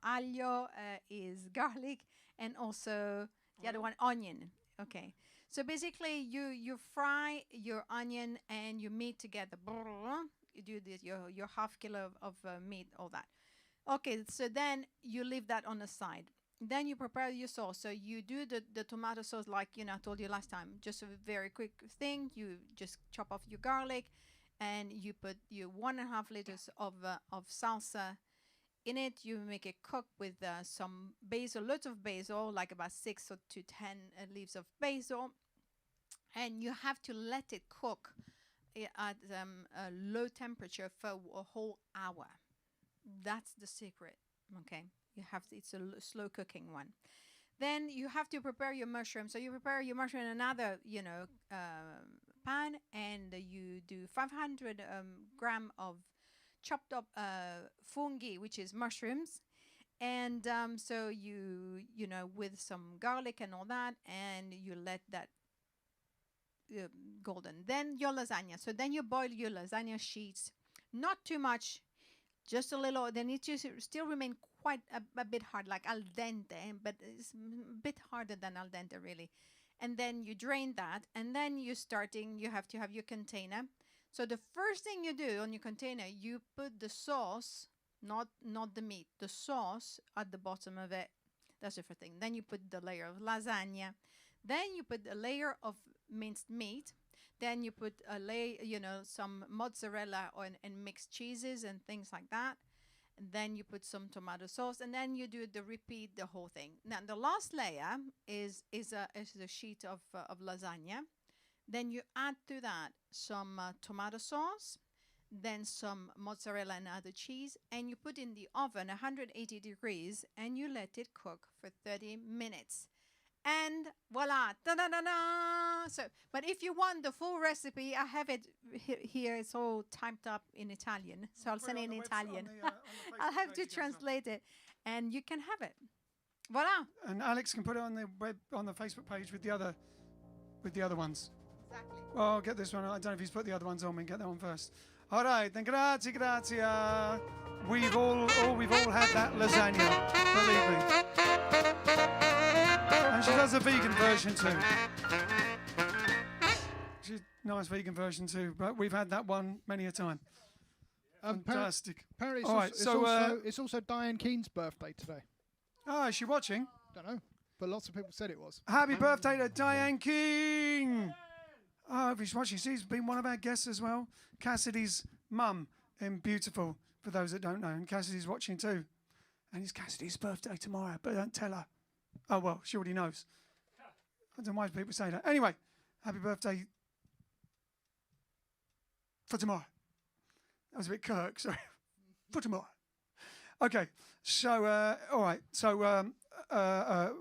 Aglio is garlic, and also the other one, onion. Okay. So basically, you fry your onion and your meat together. You do this, your half kilo of meat, all that. Okay, so then you leave that on the side. Then you prepare your sauce. So you do the tomato sauce like, I told you last time. Just a very quick thing. You just chop off your garlic, and you put your 1.5 liters of salsa in it. You make it cook with some basil, lots of basil, like about 6 to 10 leaves of basil. And you have to let it cook at a low temperature for a whole hour. That's the secret, okay? It's a slow cooking one. Then you have to prepare your mushroom. So you prepare your mushroom in another, pan, and you do 500 gram of chopped up fungi, which is mushrooms. And so you with some garlic and all that, and you let that golden. Then your lasagna. So then you boil your lasagna sheets. Not too much, just a little. They need to still remain quite a bit hard, like al dente, but it's a bit harder than al dente, really. And then you drain that, and then you have to have your container. So the first thing you do on your container, you put the sauce, not the meat, the sauce at the bottom of it. That's the first thing. Then you put the layer of lasagna. Then you put a layer of minced meat. Then you put a layer, some mozzarella and mixed cheeses and things like that. And then you put some tomato sauce, and then you do repeat the whole thing. Now the last layer is a sheet of lasagna. Then you add to that some tomato sauce, then some mozzarella and other cheese, and you put in the oven 180 degrees, and you let it cook for 30 minutes. And voila, da-da-da-da! So, but if you want the full recipe, I have it here. It's all typed up in Italian, so I'll send it in Italian. I'll have to translate it, and you can have it. Voila. And Alex can put it on the Facebook page with the other ones. Exactly. Well, I'll get this one. I don't know if he's put the other ones on. We can get that one first. All right, then grazie. We've all had that lasagna, believe me. And she does a vegan version too. She's nice vegan version too, but we've had that one many a time. Fantastic. Apparently, All right, it's also Diane Keene's birthday today. Oh, is she watching? Don't know, but lots of people said it was. Happy birthday to Diane King! Oh, if she's watching, she's been one of our guests as well. Cassidy's mum in Beautiful, for those that don't know, and Cassidy's watching too. and it's Cassidy's birthday tomorrow, but don't tell her. Oh, well, she already knows. I don't know why people say that. Anyway, happy birthday for tomorrow. That was a bit Kirk, sorry. For tomorrow. Okay, so, all right. So,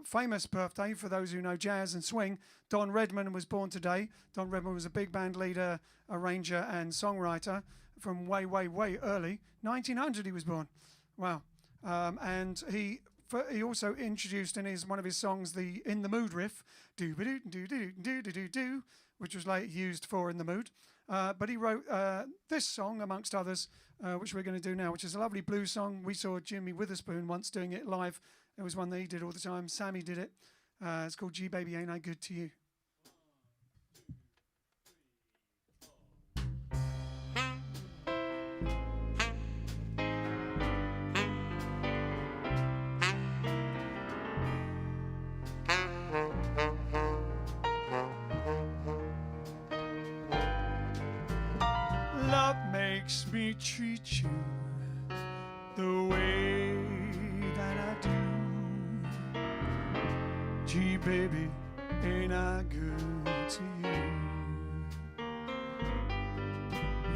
famous birthday for those who know jazz and swing. Don Redman was born today. Don Redman was a big band leader, arranger, and songwriter from way, way, way early. 1900 he was born. Wow. And he also introduced in one of his songs the In the Mood riff, do-ba-do-do-do-do-do-do-do, which was later used for In the Mood. But he wrote this song, amongst others, which we're going to do now, which is a lovely blues song. We saw Jimmy Witherspoon once doing it live. It was one that he did all the time. Sammy did it. It's called G Baby Ain't I Good to You. Love makes me treat you the way that I do. Gee, baby, ain't I good to you?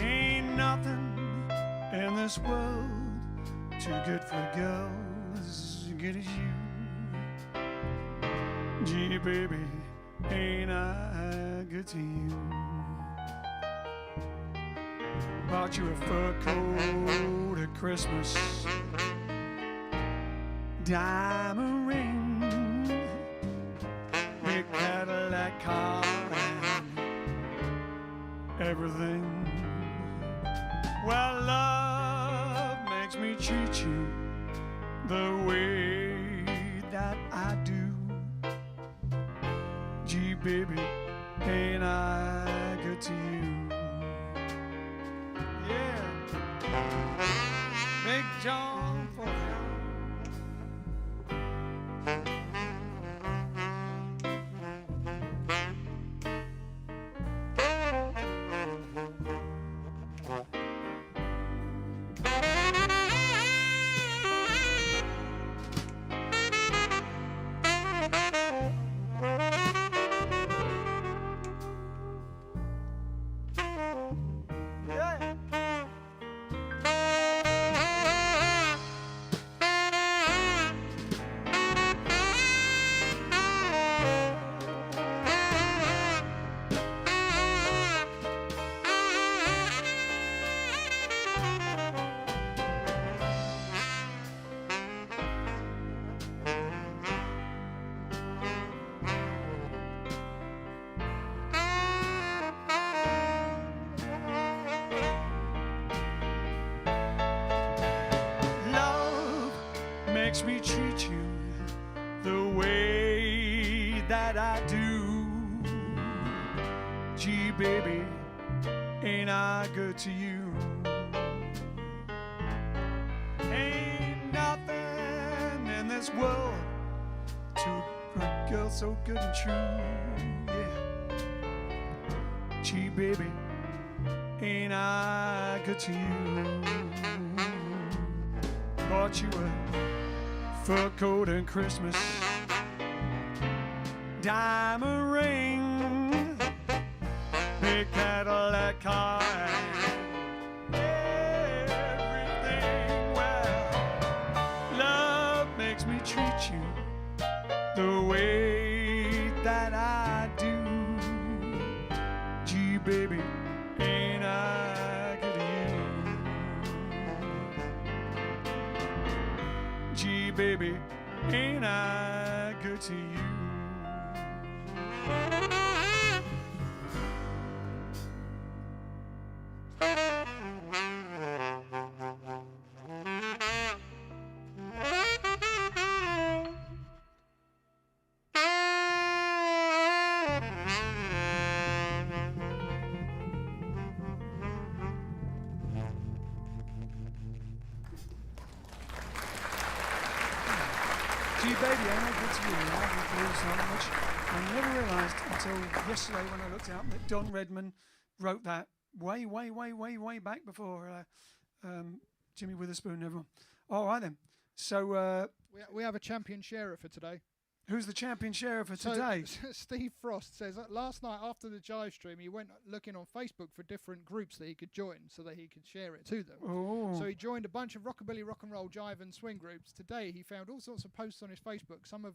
Ain't nothing in this world too good for girls as good as you. Gee, baby, ain't I good to you? Bought you a fur coat at Christmas, diamond ring, big Cadillac car, and everything. Well, love makes me treat you the way that I do. Gee, baby, ain't I good to you? Big John for makes me treat you the way that I do. Gee, baby, ain't I good to you? Ain't nothing in this world to a girl so good and true. Yeah. Gee, baby, ain't I good to you? Bought you a fur coat and Christmas, diamond ring, big Cadillac car, and everything. Well, love makes me treat you the way that I do. Gee, baby, ain't I good to you? Gee, baby, ain't I good to you? Gee, baby, ain't I good to you? Which I never realised until yesterday when I looked out that Don Redman wrote that way back before Jimmy Witherspoon and everyone. All right then. So We have a champion sharer for today. who's the champion sharer for So, today? Steve Frost says that last night after the JiveStream, he went looking on Facebook for different groups that he could join so that he could share it to them. Oh. So he joined a bunch of rockabilly, rock and roll, jive and swing groups. Today he found all sorts of posts on his Facebook. Some of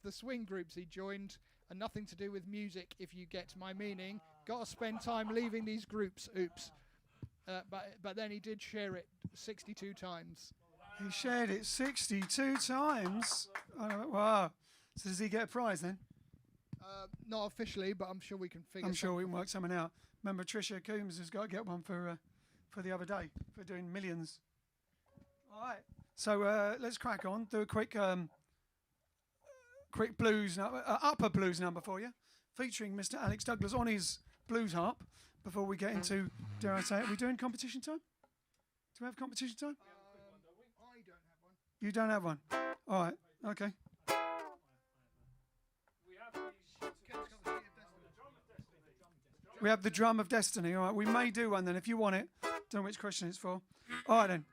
the swing groups he joined are nothing to do with music, if you get my meaning. Gotta spend time leaving these groups. Oops. But then he did share it 62 times. He shared it 62 times. Oh, wow. So does he get a prize then? Not officially, but I'm sure we can figure. I'm sure we can work something out. Remember, Tricia Coombs has got to get one for the other day for doing millions. All right. So let's crack on. Do a quick blues, upper blues number for you, featuring Mr. Alex Douglas on his blues harp. Before we get into, dare I say it, are we doing competition time? Do we have competition time? I don't have one. You don't have one. All right. Okay. We have the Drum of Destiny. All right. We may do one then if you want it. Don't know which question it's for. All right then.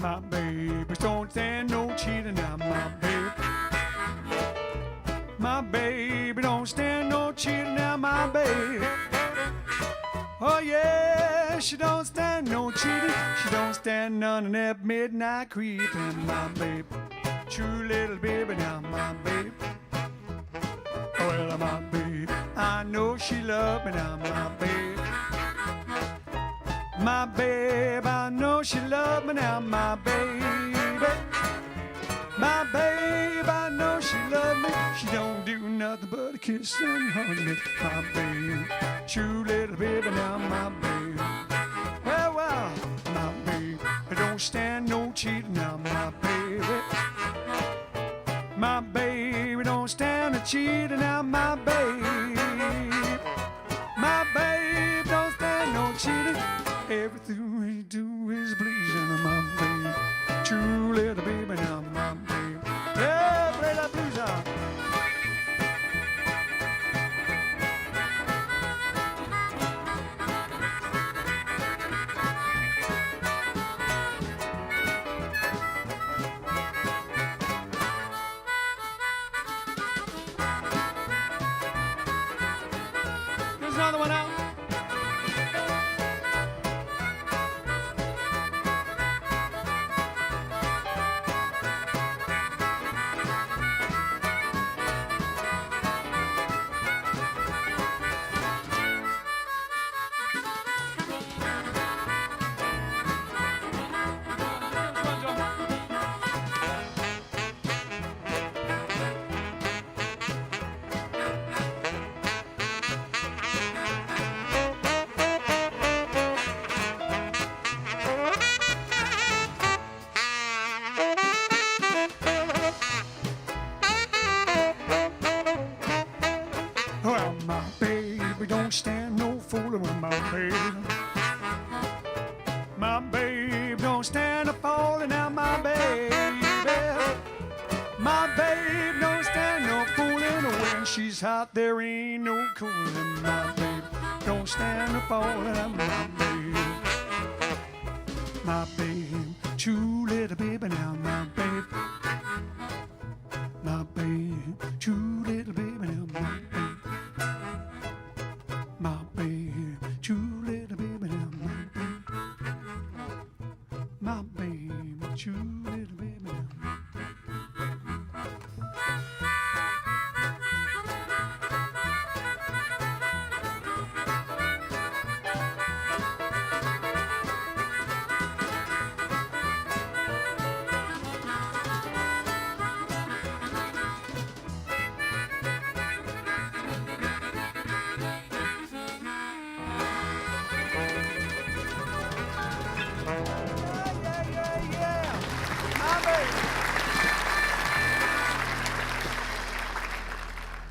My baby don't stand no cheating now, my baby. My baby don't stand no cheating now, my baby. Oh yeah, she don't stand no cheating. She don't stand none of that midnight creeping, my baby. True little baby now, my baby. Well, my baby, I know she love me now, my baby. My babe, I know she love me now, my baby. My babe, I know she love me. She don't do nothing but a kiss and hug me, my baby. True little baby now, my baby. Well, my baby, don't stand no cheating now, my baby. My baby, don't stand no cheating now, my baby. My babe, don't stand no cheating. Everything we do is pleasing, my baby. True little baby now, my baby. Yeah, play that blues out. There's another one out. Well, my baby don't stand no fooling with my baby. My babe don't stand a falling out, my baby. My babe don't stand no fooling when she's hot. There ain't no cooling. My babe don't stand a falling out, my baby. My babe, true little baby now, my babe. My babe, true little baby now, my babe. My babe, true little baby now, my babe. My babe, true little baby now.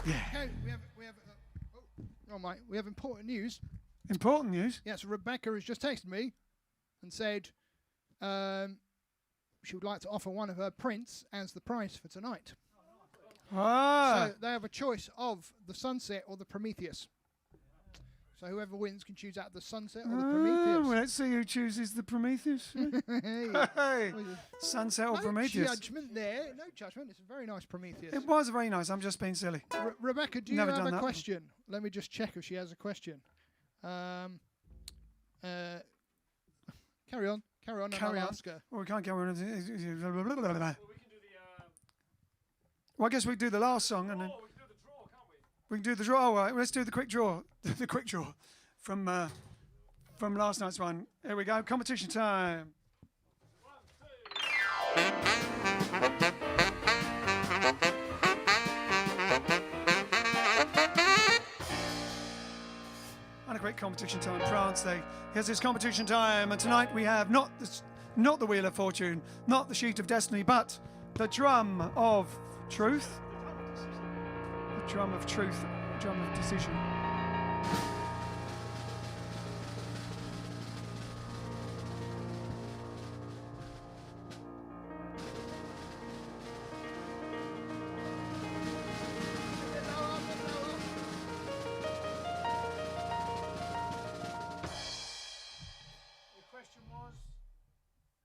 Okay, we have important news. Important news. Yes, Rebecca has just texted me and said, she would like to offer one of her prints as the prize for tonight. Ah. So they have a choice of the Sunset or the Prometheus. So whoever wins can choose out the Sunset or the Prometheus. Well, let's see who chooses the Prometheus. Hey, Sunset or No Prometheus? judgment there. No judgment. It's a very nice Prometheus. It was very nice. I'm just being silly. Rebecca, do you Never have done a that. question? Let me just check if she has a question. Carry on. Carry on. Carry and I'll on. ask her. Well, we can't go on. Well, I guess we do the last song and then we can do the draw. All right, let's do the quick draw. The quick draw from last night's one. Here we go. Competition time. And a great competition time. France Day. Here's this competition time, and tonight we have not the Wheel of Fortune, not the Sheet of Destiny, but the Drum of Truth. The Drum of Truth, Drum of Decision.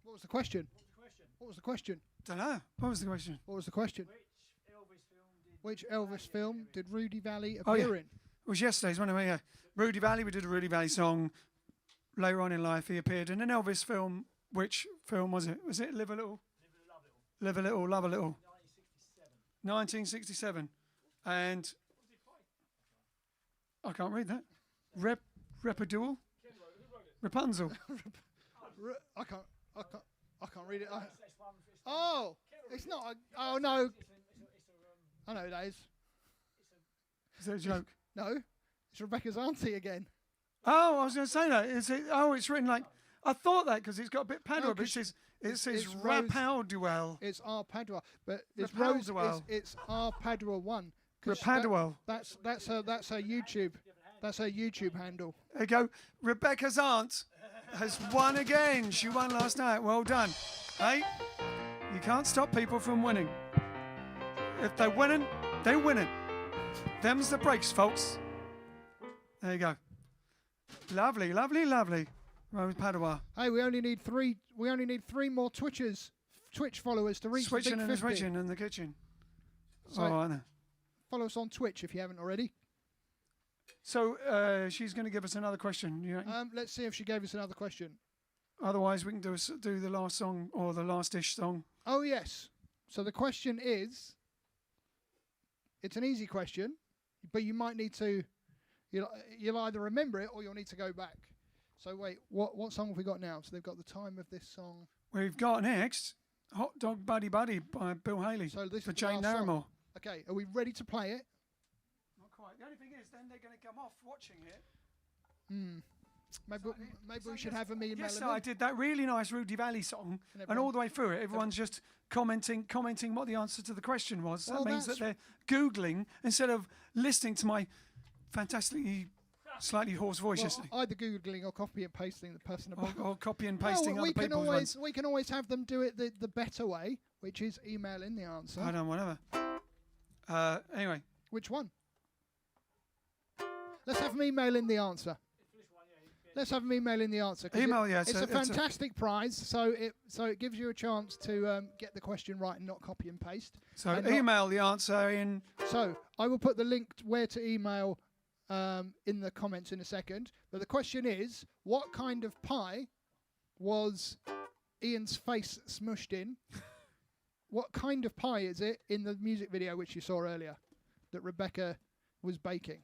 What was the question? What was the question? Don't know. What was the question? What was the question? Which Elvis film did Rudy Valley Oh, yeah. appear in? It was yesterday's, wasn't it? Yeah. Rudy Valley. We did a Rudy Valley song. Later on in life, he appeared in an Elvis film. Which film was it? Was it Live a Little? Live a Little, Love a Little. 1967. And I can't read that. Repadule? Rapunzel. I can't read it. Oh, it's not. Oh no. I know that is. Is that a joke? No, it's Rebecca's auntie again. Oh, I was going to say that. It's written like. I thought that because it's got a bit Padua, No, but 'cause it says it's Rose- Rapaduel. It's our Padua, but it's Rose. Rapunzel. It's our Padua 1. 'Cause Rapaduel. That's her YouTube. That's her YouTube handle. There you go. Rebecca's aunt has won again. She won last night. Well done. Hey, you can't stop people from winning. If they're winning, they're winning. Them's the breaks, folks. There you go. Lovely, lovely, lovely. Rose Padua. Hey, we only need three more Twitch followers to reach Switching the and big 50. switching in the kitchen. So- I know. Follow us on Twitch if you haven't already. So she's going to give us another question. You know? Let's see if she gave us another question. Otherwise, we can do the last song or the last dish song. Oh yes. So the question is, it's an easy question, but you might need to, you'll either remember it or you'll need to go back. So wait, what song have we got now? So they've got the time of this song. We've got next Hot Dog Buddy Buddy by Bill Haley So this for is the Jane last song. Naramore. Okay, are we ready to play it? Not quite. The only thing is, then they're going to come off watching it. Maybe we should have them email Yes, them I in. did that really nice Rudy Valley song, and all the way through it, everyone's just commenting what the answer to the question was. Well, that means that that's- they're Googling instead of listening to my fantastically slightly hoarse voice yesterday. Either googling or copy and pasting the person above. Or copy and pasting other people's ones. We can always have them do it the better way, which is email in the answer. I don't know, whatever. Anyway. Which one? Let's have them email in the answer. Let's have them email in the answer. 'cause Email, yeah. It's so a fantastic prize, so it gives you a chance to get the question right and not copy and paste. So and not- email the answer in. So I will put the link where to email in the comments in a second. But the question is, what kind of pie was Ian's face smushed in? What kind of pie is it in the music video which you saw earlier that Rebecca was baking?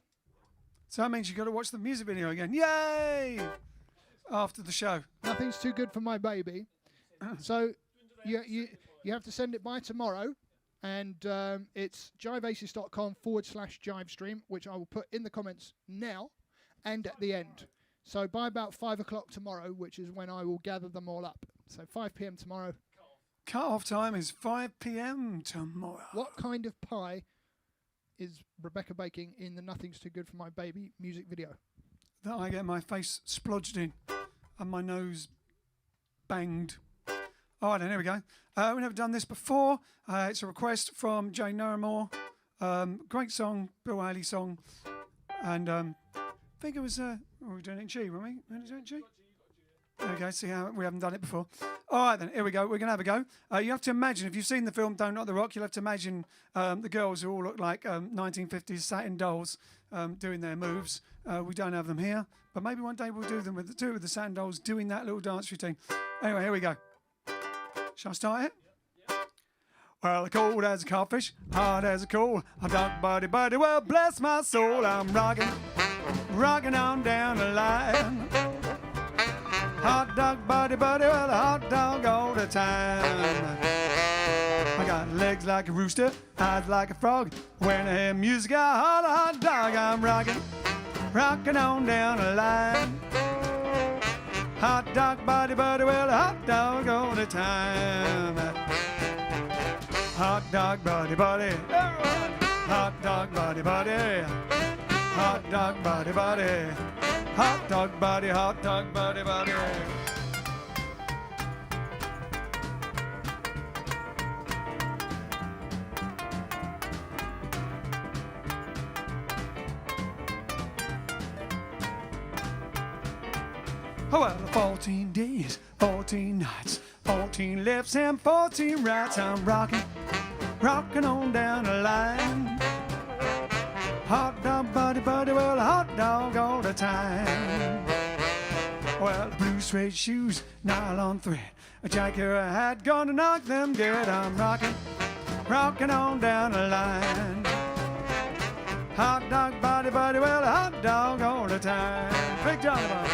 So that means you've got to watch the music video again. Yay! After the show. Nothing's too good for my baby. So you have to send it by tomorrow. And it's jiveaces.com/JiveStream, which I will put in the comments now and at the end. So by about 5 o'clock tomorrow, which is when I will gather them all up. So 5 p.m. tomorrow. Cut-off time is 5 p.m. tomorrow. What kind of pie is Rebecca baking in the Nothing's Too Good for My Baby music video? That I get my face splodged in and my nose banged. All right, then, here we go. We've never done this before. It's a request from Jane Naramore. Great song, Bill Haley song. And I think it was, we were doing it in G, weren't we? We were doing it in G? There we go, see how we haven't done it before. All right, then, here we go. We're going to have a go. You have to imagine, if you've seen the film Don't Knock the Rock, you'll have to imagine the girls who all look like 1950s satin dolls doing their moves. We don't have them here, but maybe one day we'll do them with the satin dolls doing that little dance routine. Anyway, here we go. Shall I start it? Well, cold as a codfish, hard as a coal, a dark body, well, bless my soul, I'm rocking on down the line. Hot dog body, well, a hot dog all the time. I got legs like a rooster, eyes like a frog. When I hear music, I holler hot dog, I'm rocking on down the line. Hot dog body, well, a hot dog all the time. Hot dog body, everyone. Hot dog body, hot dog body, hot dog body, hot dog body. Oh, well, 14 days, 14 nights, 14 lefts and 14 rights. I'm rocking on down the line. Hot dog body, well, hot dog all the time. Well, blue suede shoes, nylon thread, a jacket or a hat, gonna knock them dead. I'm rocking on down the line. Hot dog body, well, hot dog all the time. Big Johnny Boy.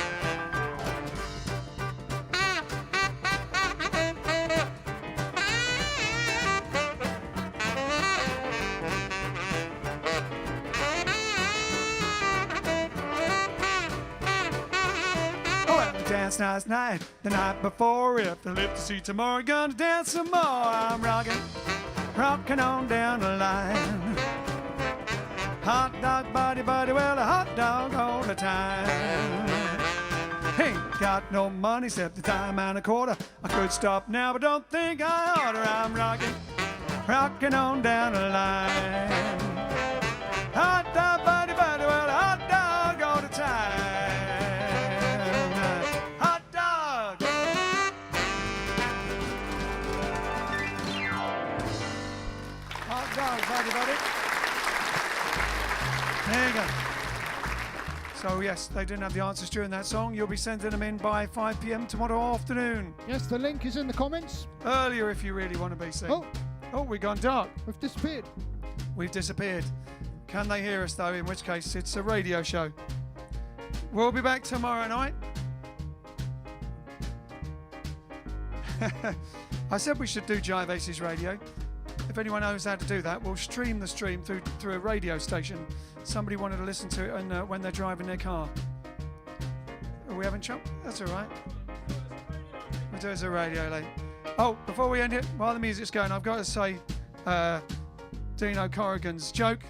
Dance last night, the night before. If they live to see tomorrow, gonna dance some more. I'm rocking on down the line. Hot dog body, well, a hot dog all the time. Ain't got no money except the dime and a quarter. I could stop now, but don't think I oughta. I'm rocking on down the line. Hot dog body, well, a hot dog all the time. Buddy. There you go. So yes, they didn't have the answers during that song. You'll be sending them in by 5 p.m. tomorrow afternoon. Yes, the link is in the comments. Earlier if you really want to be seen. Oh, we've gone dark. We've disappeared. We've disappeared. Can they hear us though? In which case it's a radio show. We'll be back tomorrow night. I said we should do Jive Aces radio. If anyone knows how to do that, we'll stream the stream through a radio station. Somebody wanted to listen to it and, when they're driving their car. Are we having trouble? That's all right. We'll do it as a radio late. Oh, before we end it, while the music's going, I've got to say Dino Corrigan's joke.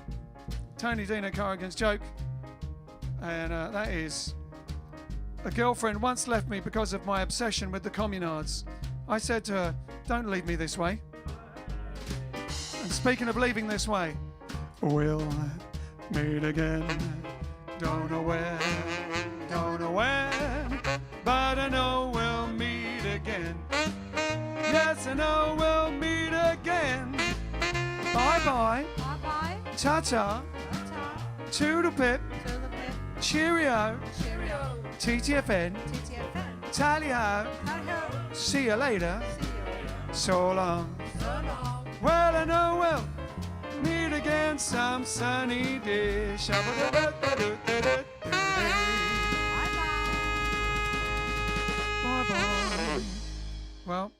Tony Dino Corrigan's joke. And that is, a girlfriend once left me because of my obsession with the communards. I said to her, don't leave me this way. And speaking of leaving this way, we'll meet again. Don't know where, but I know we'll meet again. Yes, I know we'll meet again. Bye-bye. Bye-bye. Ta-ta. Toodle pip. Cheerio. TTFN. Tally-ho. See you later. So long. Well, I know we'll meet again some sunny day. Bye-bye. Well,